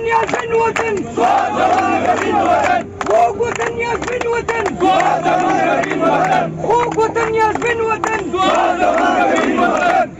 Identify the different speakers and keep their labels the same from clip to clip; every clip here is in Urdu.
Speaker 1: وطن ياسين وطن خوك وطن ياسين وطن خوك وطن ياسين وطن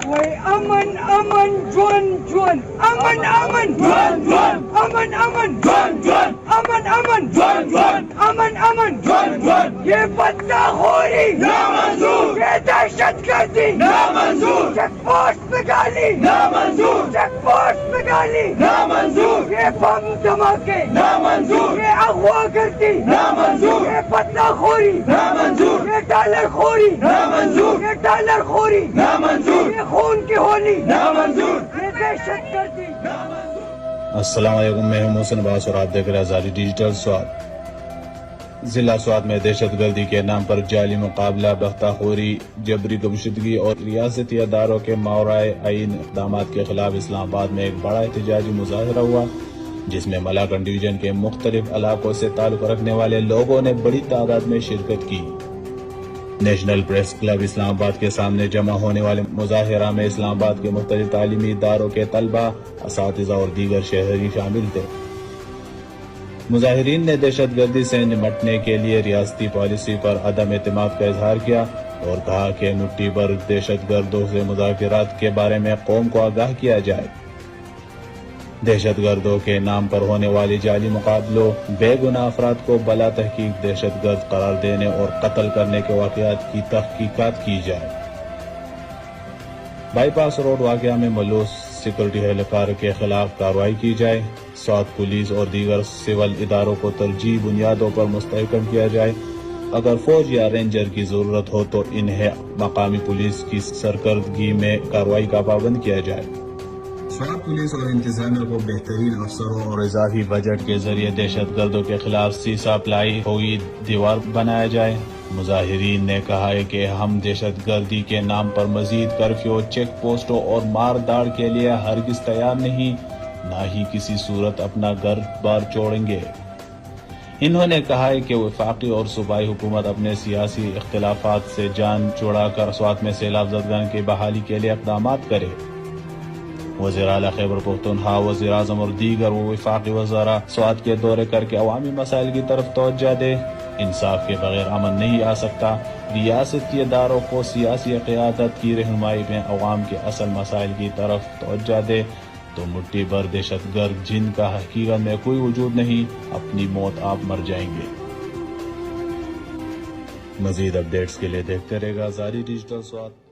Speaker 1: وي امن امن جون جون امن امن جون جون امن امن جون جون امن امن جون جون امن امن جون جون یہ بدلا خوری نامنظور یہ دہشت گردی نامنظور چیک پوسٹ پہ گالی نامنظور چیک پوسٹ پہ گالی نامنظور یہ بم دھماکے نامنظور یہ اغوا گردی نامنظور یہ بدلا خوری نامنظور یہ ڈالر خوری نامنظور یہ ڈالر خوری نامنظور یہ خون کی ہولی نامنظور یہ دہشت گردی نامنظور۔
Speaker 2: السلام علیکم، میں ہوں محسن عباس اور آپ دیکھ رہے ہیں آزادی ڈیجیٹل سوات۔ ضلع سوات میں دہشت گردی کے نام پر جعلی مقابلہ، بختہ خوری، جبری گمشدگی اور ریاستی اداروں کے ماورائے عین اقدامات کے خلاف اسلام آباد میں ایک بڑا احتجاجی مظاہرہ ہوا، جس میں ملاکنڈ ڈویژن کے مختلف علاقوں سے تعلق رکھنے والے لوگوں نے بڑی تعداد میں شرکت کی۔ نیشنل پریس کلب اسلام آباد کے سامنے جمع ہونے والے مظاہرہ میں اسلام آباد کے مختلف تعلیمی اداروں کے طلبہ، اساتذہ اور دیگر شہری شامل تھے۔ مظاہرین نے دہشت گردی سے نمٹنے کے لیے ریاستی پالیسی پر عدم اعتماد کا اظہار کیا اور کہا کہ مٹھی بھر دہشت گردوں سے مذاکرات کے بارے میں قوم کو آگاہ کیا جائے۔ دہشت گردوں کے نام پر ہونے والی جعلی مقابلوں، بے گناہ افراد کو بلا تحقیق دہشت گرد قرار دینے اور قتل کرنے کے واقعات کی تحقیقات کی جائے۔ بائی پاس روڈ واقعہ میں ملوث سیکورٹی اہلکار کے خلاف کارروائی کی جائے۔ سوات پولیس اور دیگر سول اداروں کو ترجیحی بنیادوں پر مستحکم کیا جائے۔ اگر فوج یا رینجر کی ضرورت ہو تو انہیں مقامی پولیس کی سرکردگی میں کارروائی کا پابند کیا جائے۔ سوات پولیس اور انتظامیہ کو بہترین افسروں اور اضافی بجٹ کے ذریعے دہشت گردوں کے خلاف سیسا پلائی ہوئی دیوار بنایا جائے۔ مظاہرین نے کہا ہے کہ ہم دہشت گردی کے نام پر مزید کرفیو، چیک پوسٹوں اور مار داڑ کے لیے ہرگز تیار نہیں، نہ ہی کسی صورت اپنا گھر بار چھوڑیں گے۔ انہوں نے کہا ہے کہ وفاقی اور صوبائی حکومت اپنے سیاسی اختلافات سے جان چھڑا کر سوات میں سیلاب زدگان کی بحالی کے لیے اقدامات کرے۔ وزیر اعلیٰ خیبر پختونخوا، وزیر اعظم اور دیگر وفاقی وزراء سوات کے دورے کر کے عوامی مسائل کی طرف توجہ دے۔ انصاف کے بغیر امن نہیں آ سکتا۔ ریاستی اداروں کو سیاسی قیادت کی رہنمائی میں عوام کے اصل مسائل کی طرف توجہ دے تو مٹھی بھر دہشت گرد جن کا حقیقت میں کوئی وجود نہیں، اپنی موت آپ مر جائیں گے۔ مزید اپڈیٹس کے لیے دیکھتے رہے گا آزادی ڈیجیٹل سوات۔